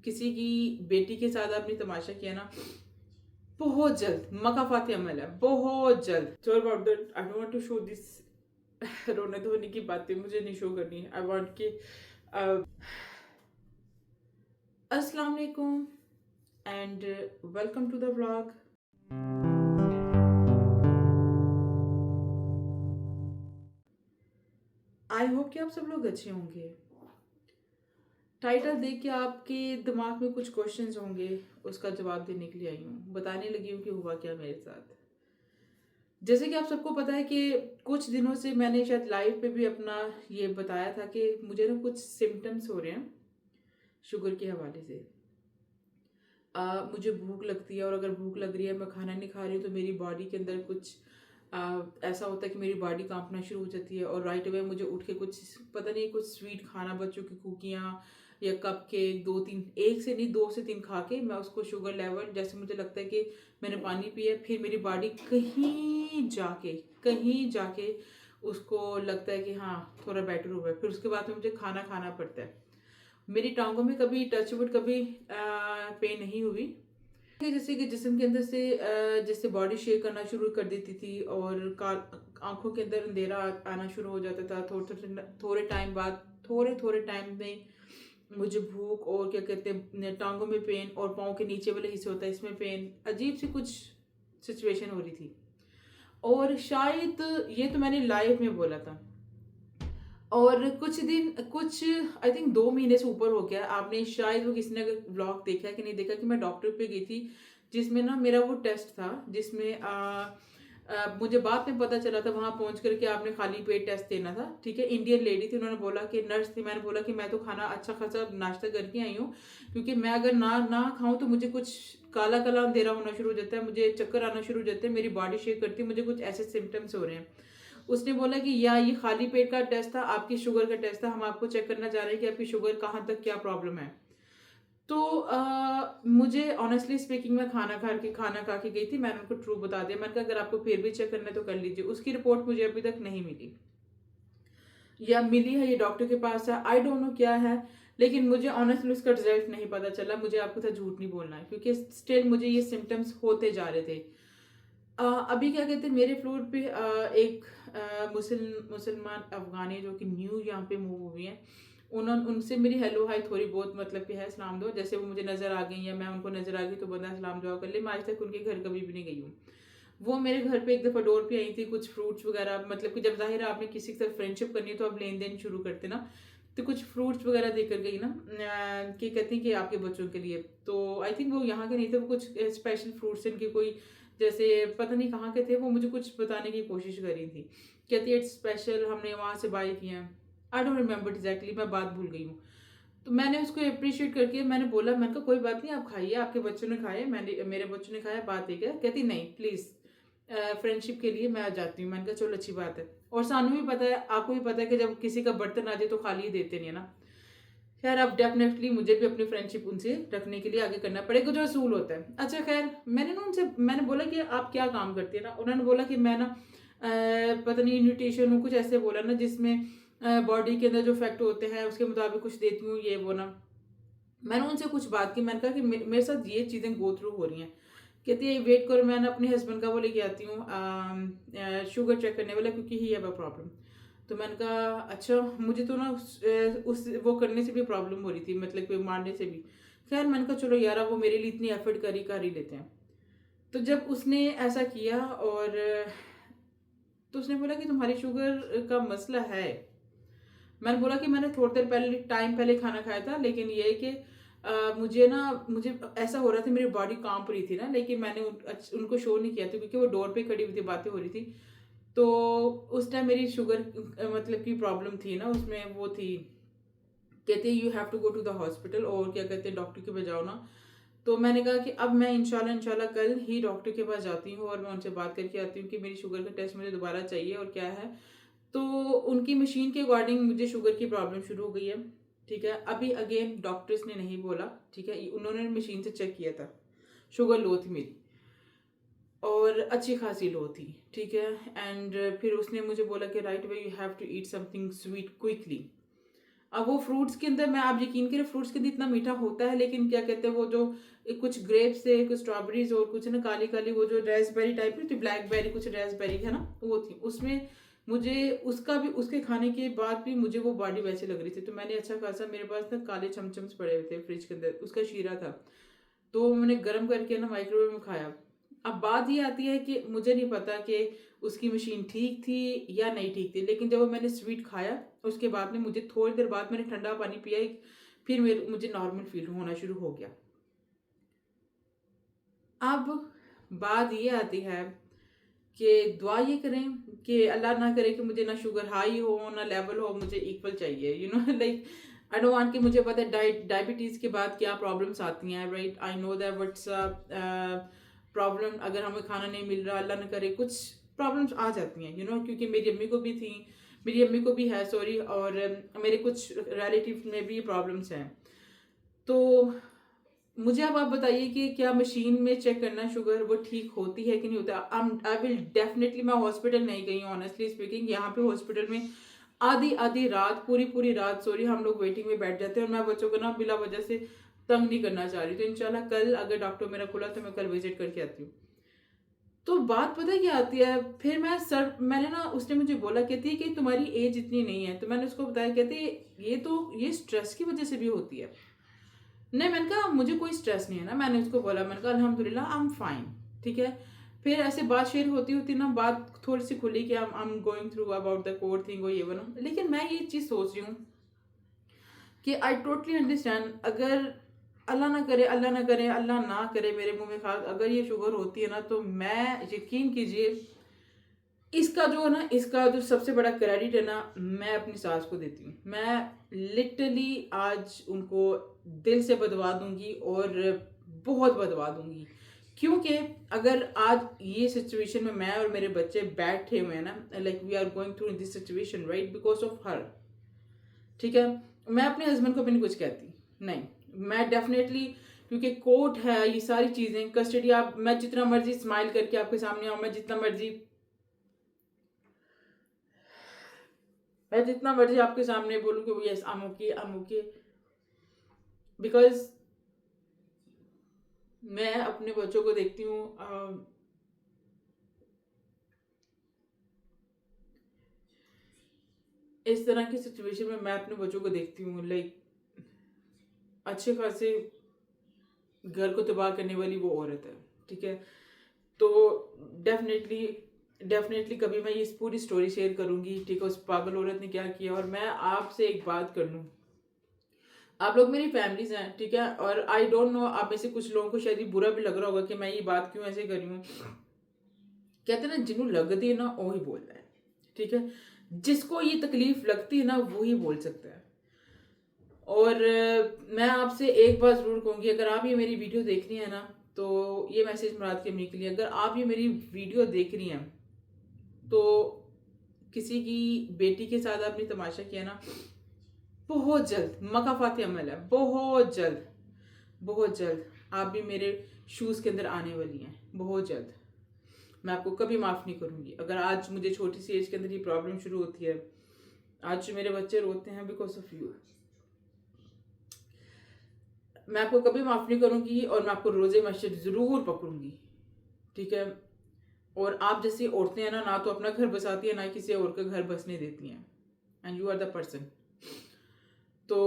किसी की बेटी के साथ आपने तमाशा किया ना, बहुत जल्द मकाफाती अमल है, बहुत जल्द। So about that I don't want to show this. रोने धोने की बातें मुझे नहीं शो करनी है। आई वांट कि अस्सलाम वालेकुम and welcome to the vlog. I hope कि आप सब लोग अच्छे होंगे। टाइटल देख के आपके दिमाग में कुछ क्वेश्चंस होंगे, उसका जवाब देने के लिए आई हूँ, बताने लगी हूँ कि हुआ क्या मेरे साथ। जैसे कि आप सबको पता है कि कुछ दिनों से मैंने शायद लाइव पे भी अपना ये बताया था कि मुझे ना कुछ सिम्टम्स हो रहे हैं शुगर के हवाले से। मुझे भूख लगती है और अगर भूख लग रही है, मैं खाना नहीं खा रही हूँ, तो मेरी बॉडी के अंदर कुछ ऐसा होता है कि मेरी बॉडी कांपना शुरू हो जाती है और राइट अवे मुझे उठ के कुछ पता नहीं कुछ स्वीट खाना, बच्चों की कुकियाँ या कप केक, दो तीन, एक से नहीं दो से तीन खा के मैं उसको शुगर लेवल जैसे मुझे लगता है कि मैंने पानी पिया, फिर मेरी बॉडी कहीं जाके उसको लगता है कि हाँ थोड़ा बेटर हुआ है, फिर उसके बाद में मुझे खाना खाना पड़ता है। मेरी टांगों में कभी टचवुड कभी पेन नहीं हुई। जैसे कि जिस्म के अंदर से जैसे बॉडी शेक करना शुरू कर देती थी और आंखों के अंदर अंधेरा आना शुरू हो जाता था। थोड़े टाइम बाद, थोड़े थोड़े टाइम में मुझे भूख और क्या कहते हैं टांगों में पेन और पाँव के नीचे वाले हिस्से होता है इसमें पेन, अजीब सी कुछ सिचुएशन हो रही थी। और शायद ये तो मैंने लाइव में बोला था और कुछ आई थिंक 2 महीने से ऊपर हो गया। आपने शायद वो किसी ने अगर व्लॉग देखा है कि नहीं देखा कि मैं डॉक्टर पे गई थी जिसमें ना मेरा वो टेस्ट था जिसमें मुझे बाद में पता चला था वहां पहुंच करके आपने खाली पेट टेस्ट देना था। ठीक है, इंडियन लेडी थी, उन्होंने बोला कि नर्स थी, मैंने बोला कि मैं तो खाना अच्छा खासा नाश्ता करके आई हूँ क्योंकि मैं अगर ना ना खाऊं तो मुझे कुछ काला काला अंधेरा होना शुरू हो जाता है, मुझे चक्कर आना शुरू हो जाते हैं, मेरी बॉडी शेक करती है, मुझे कुछ ऐसे सिम्टम्स हो रहे हैं। उसने बोला कि या ये खाली पेट का टेस्ट था, आपकी शुगर का टेस्ट था, हम आपको चेक करना चाह रहे हैं कि आपकी शुगर कहाँ तक क्या प्रॉब्लम है। तो मुझे ऑनेस्टली स्पीकिंग मैं खाना खा के गई थी, मैंने उनको ट्रू बता दिया, मैंने कहा अगर आपको फिर भी चेक करना है तो कर लीजिए। उसकी रिपोर्ट मुझे अभी तक नहीं मिली, या मिली है ये डॉक्टर के पास है, आई डोंट नो क्या है, लेकिन मुझे ऑनेस्टली उसका रिजल्ट नहीं पता चला। मुझे आपको साथ झूठ नहीं बोलना है क्योंकि स्टिल मुझे ये सिम्टम्स होते जा रहे थे। अभी क्या कहते हैं मेरे फ्लोर पे एक मुसलमान अफगानी जो कि न्यू यहाँ पे मूव हुई हैं, उन्होंने उनसे मेरी हेलो हाय थोड़ी बहुत मतलब कि है सलाम दो, जैसे वो मुझे नज़र आ गई या मैं उनको नज़र आ गई तो बंदा सलाम दुआ कर ले। मैं आज तक उनके घर कभी भी नहीं गई हूँ। वो मेरे घर पे एक दफ़ा डोर पे आई थी, कुछ फ्रूट्स वगैरह, मतलब कि जब जाहिर है आपने किसी के साथ फ्रेंडशिप करनी है तो आप लेन देन शुरू करते ना, तो कुछ फ्रूट्स वगैरह देकर गई ना कि कहती हैं कि आपके बच्चों के लिए। तो आई थिंक वो यहाँ के नहीं थे, वो कुछ स्पेशल फ्रूट्स इनके कोई जैसे पता नहीं कहाँ के थे, वो मुझे कुछ बताने की कोशिश कर रही थी, कहती है इट्स स्पेशल, हमने वहाँ से बाई किए हैं। आई डोंट रिमेम्बर एग्जैक्टली, मैं बात भूल गई हूँ। तो मैंने उसको अप्रिशिएट करके मैंने बोला, मैंने कहा कोई बात नहीं आप खाइए, आपके बच्चों ने खाए, मैंने मेरे बच्चों ने खाया, बात एक है। कहती नहीं प्लीज़ फ्रेंडशिप के लिए मैं आ जाती हूँ। मैंने कहा चलो अच्छी बात है, और सानू भी पता है, आपको भी पता है कि जब किसी का बर्तन आ जाए तो खाली ही देते नहीं है ना। खैर अब डेफिनेटली मुझे भी अपनी फ्रेंडशिप उनसे रखने के लिए आगे करना पड़ेगा, जो असूल होता है। अच्छा खैर, मैंने बोला कि आप क्या काम करती है ना, उन्होंने बोला कि मैं ना पता नहीं न्यूट्रिशन हूँ, कुछ ऐसे बोला ना जिसमें बॉडी के अंदर जो फैक्ट होते हैं उसके मुताबिक कुछ देती हूँ ये वो ना। मैंने उनसे कुछ बात की, मैंने कहा कि मेरे साथ ये चीज़ें गो थ्रू हो रही हैं। कहती है वेट करो, मैं ना अपने हस्बैंड का वो लेके आती हूँ शुगर चेक करने वाला क्योंकि ही हैव अ प्रॉब्लम। तो मैंने कहा अच्छा, मुझे तो ना उस वो करने से भी प्रॉब्लम हो रही थी, मतलब कि मारने से भी। खैर मैंने कहा चलो यार, अब वो मेरे लिए इतनी एफर्ट कर ही लेते हैं। तो जब उसने ऐसा किया और तो उसने बोला कि तुम्हारी शुगर का मसला है। मैंने बोला कि मैंने थोड़ी देर पहले टाइम पहले खाना खाया था, लेकिन ये है कि मुझे ऐसा हो रहा था, मेरी बॉडी कांप रही थी ना, लेकिन मैंने उनको शो नहीं किया था क्योंकि वो डोर पे खड़ी हुई थी, बातें हो रही थी। तो उस टाइम मेरी शुगर मतलब की प्रॉब्लम थी ना, उसमें वो थी, कहते हैं you have to go to the hospital, और क्या कहते हैं डॉक्टर के पास जाओ ना। तो मैंने कहा कि अब मैं इंशाल्लाह कल ही डॉक्टर के पास जाती हूँ और मैं उनसे बात करके आती हूँ कि मेरी शुगर का टेस्ट मुझे दोबारा चाहिए और क्या है। तो उनकी मशीन के अकॉर्डिंग मुझे शुगर की प्रॉब्लम शुरू हो गई है। ठीक है, अभी अगेन डॉक्टर्स ने नहीं बोला, ठीक है, उन्होंने मशीन से चेक किया था, शुगर लो थी मेरी और अच्छी खासी लो थी। ठीक है, एंड फिर उसने मुझे बोला कि right way you have to eat something sweet quickly. अब वो फ्रूट्स के अंदर मैं आप यकीन करें फ्रूट्स के अंदर इतना मीठा होता है, लेकिन क्या कहते हैं वो जो कुछ ग्रेप्स है, कुछ स्ट्रॉबेरीज और कुछ ना काली काली वो जो रेस्पबेरी टाइप की थी, ब्लैकबेरी कुछ रेस्पबेरी है ना वो थी उसमें। मुझे उसका भी उसके खाने के बाद भी मुझे वो बॉडी वैसे लग रही थी, तो मैंने अच्छा खासा मेरे पास ना काले चमचम्स पड़े हुए थे फ्रिज के अंदर, उसका शीरा था, तो मैंने गर्म करके ना माइक्रोवेव में खाया। अब बात ये आती है कि मुझे नहीं पता कि उसकी मशीन ठीक थी या नहीं ठीक थी, लेकिन जब मैंने स्वीट खाया उसके बाद में मुझे थोड़ी देर बाद मैंने ठंडा पानी पिया, फिर मुझे नॉर्मल फील होना शुरू हो गया। अब बात ये आती है कि दुआ ये करें कि अल्लाह ना करे कि मुझे ना शुगर हाई हो ना लेवल हो, मुझे इक्वल चाहिए, लाइक आई डोंट वांट कि मुझे पता है डायबिटीज़ के बाद क्या प्रॉब्लम्स आती हैं, right, I know that what's problem अगर हमें खाना नहीं मिल रहा, अल्लाह ना करे कुछ प्रॉब्लम्स आ जाती हैं, क्योंकि मेरी अम्मी को भी थी, मेरी अम्मी को भी है सॉरी, और मेरे कुछ रिलेटिव में भी प्रॉब्लम्स हैं। तो मुझे अब आप बताइए कि क्या मशीन में चेक करना शुगर वो ठीक होती है कि नहीं होता। आई विल डेफिनेटली, मैं हॉस्पिटल नहीं गई हूँ ऑनेस्टली स्पीकिंग, यहाँ पे हॉस्पिटल में आधी आधी रात पूरी पूरी रात सॉरी हम लोग वेटिंग में बैठ जाते हैं, और मैं बच्चों को ना बिला वजह से तंग नहीं करना चाह रही, तो इंशाल्लाह कल अगर डॉक्टर मेरा खुला तो मैं कल विजिट करके आती हूँ। तो बात पता है क्या आती है, फिर मैंने ना उसने मुझे बोला, कहती है कि तुम्हारी एज इतनी नहीं है, तो मैंने उसको बताया, कहती ये स्ट्रेस की वजह से भी होती है। नहीं, मैंने कहा मुझे कोई स्ट्रेस नहीं है ना, मैंने उसको बोला, मैंने कहा अल्हम्दुलिल्लाह आई एम फाइन, ठीक है। फिर ऐसे बात शेयर होती होती ना बात थोड़ी सी खुली कि I am going through about the core thing और ये वो ना, लेकिन मैं ये चीज़ सोच रही हूँ कि आई टोटली अंडरस्टैंड, अगर अल्लाह ना करे अल्लाह ना करे मेरे मुंह में खास अगर ये शुगर होती है ना, तो मैं यकीन कीजिए इसका जो सबसे बड़ा क्रेडिट है ना, मैं अपनी सास को देती हूँ। मैं लिटरली आज उनको दिल से बदवा दूंगी और बहुत बदवा दूंगी, क्योंकि अगर आज ये सिचुएशन में मैं और मेरे बच्चे बैठे हुए हैं ना, like we are going through in this situation right because of her, ठीक है। मैं अपने हस्बैंड को भी नहीं कुछ कहती, नहीं, मैं डेफिनेटली, क्योंकि कोर्ट है ये सारी चीज़ें कस्टडी, आप मैं जितना मर्जी स्माइल करके आपके सामने आऊँ, मैं जितना मर्जी आपके सामने बोलूँ कि yes I am okay, because मैं अपने बच्चों को देखती हूँ, इस तरह की सिचुएशन में मैं अपने बच्चों को देखती हूँ, लाइक अच्छे खासे घर को तबाह करने वाली वो औरत है, ठीक है। तो डेफिनेटली डेफिनेटली कभी मैं ये पूरी स्टोरी शेयर करूंगी, ठीक है, उस पागल औरत ने क्या किया। और मैं आपसे एक बात कर लूँ, आप लोग मेरी फैमिलीज हैं, ठीक है, और आई डोंट नो आप में से कुछ लोगों को शायद ये बुरा भी लग रहा होगा कि मैं ये बात क्यों ऐसे कर रही हूँ। कहते हैं ना जिन्हों लगती है ना वो ही बोलता है, ठीक है, जिसको ये तकलीफ लगती है ना वो ही बोल सकता है। और मैं आपसे एक बात जरूर कहूँगी, अगर आप ये मेरी वीडियो देख रही हैं ना, तो ये मैसेज मुराद की अम्मी के लिए, अगर आप ये मेरी वीडियो देख रही हैं तो किसी की बेटी के साथ आपने तमाशा किया ना, बहुत जल्द मकाफाती अमल है, बहुत जल्द आप भी मेरे शूज़ के अंदर आने वाली हैं, बहुत जल्द। मैं आपको कभी माफ़ नहीं करूँगी। अगर आज मुझे छोटी सी एज के अंदर ये प्रॉब्लम शुरू होती है, आज जो मेरे बच्चे रोते हैं बिकॉज ऑफ यू, मैं आपको कभी माफ़ नहीं करूँगी, और मैं आपको रोज़े मस्जिद ज़रूर पकड़ूंगी, ठीक है। और आप जैसी औरतें हैं ना तो अपना घर बसाती है ना किसी और का घर बसने देती हैं, and you are the person. तो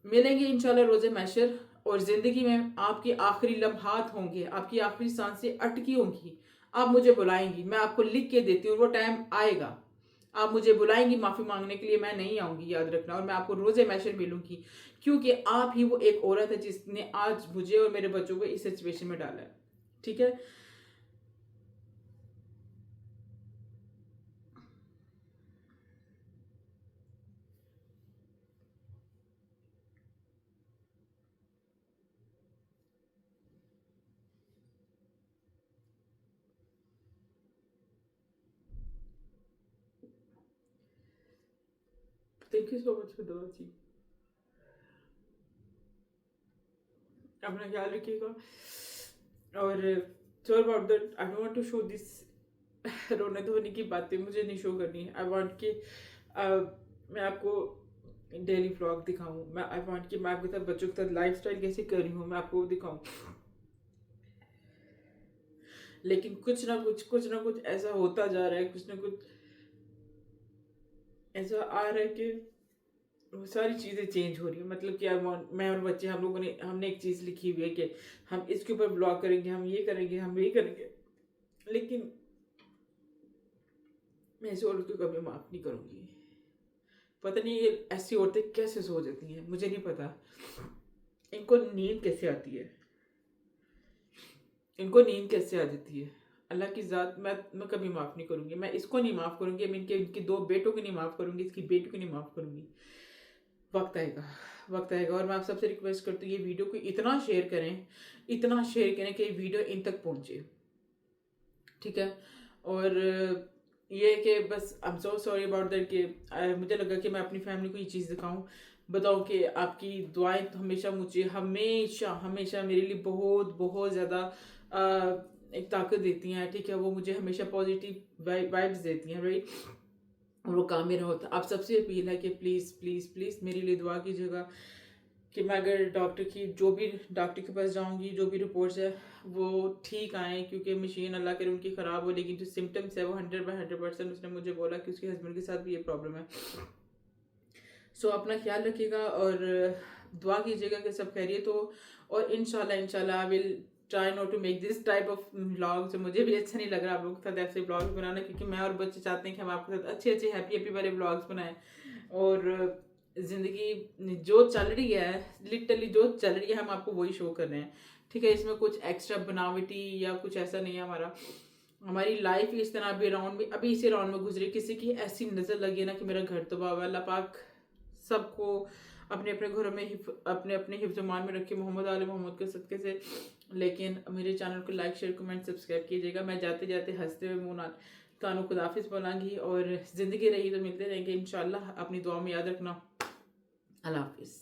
मिलेंगे इंशाल्लाह रोज़े महशर, और ज़िंदगी में आपके आखिरी लम्हात होंगे, आपकी आखिरी सांसें अटकी होंगी, आप मुझे बुलाएंगी, मैं आपको लिख के देती हूँ, वो टाइम आएगा, आप मुझे बुलाएंगी माफ़ी मांगने के लिए, मैं नहीं आऊँगी, याद रखना। और मैं आपको रोज़े महशर मिलूंगी, क्योंकि आप ही वो एक औरत है जिसने आज मुझे और मेरे बच्चों को इस सिचुएशन में डाला है, ठीक है। Thank you so much for the जी, अपना ख्याल रखिएगा। और sorry about that, I don't want to show this रोने धोने की बातें मुझे नहीं शो करनी है। आई वांट कि मैं आपको डेली व्लॉग दिखाऊं, मैं आई वांट कि मैं आपके साथ बच्चों के साथ लाइफस्टाइल कैसे कर रही हूँ मैं आपको दिखाऊं। लेकिन कुछ ना कुछ ऐसा होता जा रहा है, कुछ ना कुछ ऐसा आ रहा है कि वो सारी चीज़ें चेंज हो रही है। मतलब कि मैं और बच्चे हम लोगों ने हमने एक चीज़ लिखी हुई है कि हम इसके ऊपर ब्लॉग करेंगे, हम ये करेंगे, हम ये करेंगे, लेकिन मैं ऐसी औरत को कभी माफ़ नहीं करूँगी। पता नहीं ये ऐसी औरतें कैसे सो जाती हैं, मुझे नहीं पता इनको नींद कैसे आती है, इनको नींद कैसे आ जाती है। अल्लाह की ज़ात, मैं कभी माफ़ नहीं करूँगी। मैं इसको नहीं माफ़ करूँगी, मैं इनके 2 बेटों को नहीं माफ़ करूँगी, इसकी बेटी को नहीं माफ़ करूँगी। वक्त आएगा, वक्त आएगा। और मैं आप सबसे रिक्वेस्ट करती हूँ ये वीडियो को इतना शेयर करें, इतना शेयर करें कि ये वीडियो इन तक पहुँचे, ठीक है। और ये है कि बस I am so sorry about that कि मुझे लगा कि मैं अपनी फैमिली को ये चीज़ दिखाऊं, बताओ कि आपकी दुआएं तो हमेशा मुझे हमेशा हमेशा मेरे लिए बहुत बहुत ज़्यादा एक ताकत देती हैं, ठीक है। वो मुझे हमेशा पॉजिटिव वाइब्स देती हैं, राइट। और वो काम मेरा होता है। आप सबसे अपील है कि प्लीज़ प्लीज़ प्लीज़ मेरे लिए दुआ कीजिएगा कि मैं अगर जो भी डॉक्टर के पास जाऊंगी, जो भी रिपोर्ट्स है वो ठीक आए, क्योंकि मशीन अल्लाह करे उनकी ख़राब हो, लेकिन जो सिम्टम्स है वो 100/100% उसने मुझे बोला कि उसके हस्बैंड के साथ भी ये प्रॉब्लम है। सो अपना ख्याल रखिएगा और दुआ कीजिएगा कि सब खैरियत हो। और इंशाल्लाह I will try not to make this type of vlogs. मुझे भी अच्छा नहीं लग रहा आप लोगों के साथ ऐसे व्लॉग्स बनाना, क्योंकि मैं और बच्चे चाहते हैं कि हम आपके साथ अच्छे अच्छे हैप्पी हैप्पी वाले व्लॉग्स बनाएं। और ज़िंदगी जो चल रही है, लिटरली जो चल रही है, हम आपको वही शो कर रहे हैं, ठीक है। इसमें कुछ एक्स्ट्रा बनावटी या कुछ ऐसा नहीं है हमारा। हमारी लाइफ इस तरह अभी इसी राउंड में गुजरी। किसी की ऐसी नज़र लगी ना कि मेरा घर तबाह हुआ, अल्लाह पाक सबको अपने अपने घरों में अपने अपने हिफ्ज़-ए-मान में रखे, मोहम्मद आले मोहम्मद के सदक़े से। लेकिन मेरे चैनल को लाइक शेयर कमेंट सब्सक्राइब कीजिएगा। मैं जाते जाते हंसते हुए मुँह नाल तानू खुदाफिज बोलांगी, और ज़िंदगी रही तो मिलते रहेंगे इंशाल्लाह। अपनी दुआ में याद रखना। अल्लाह हाफिज़।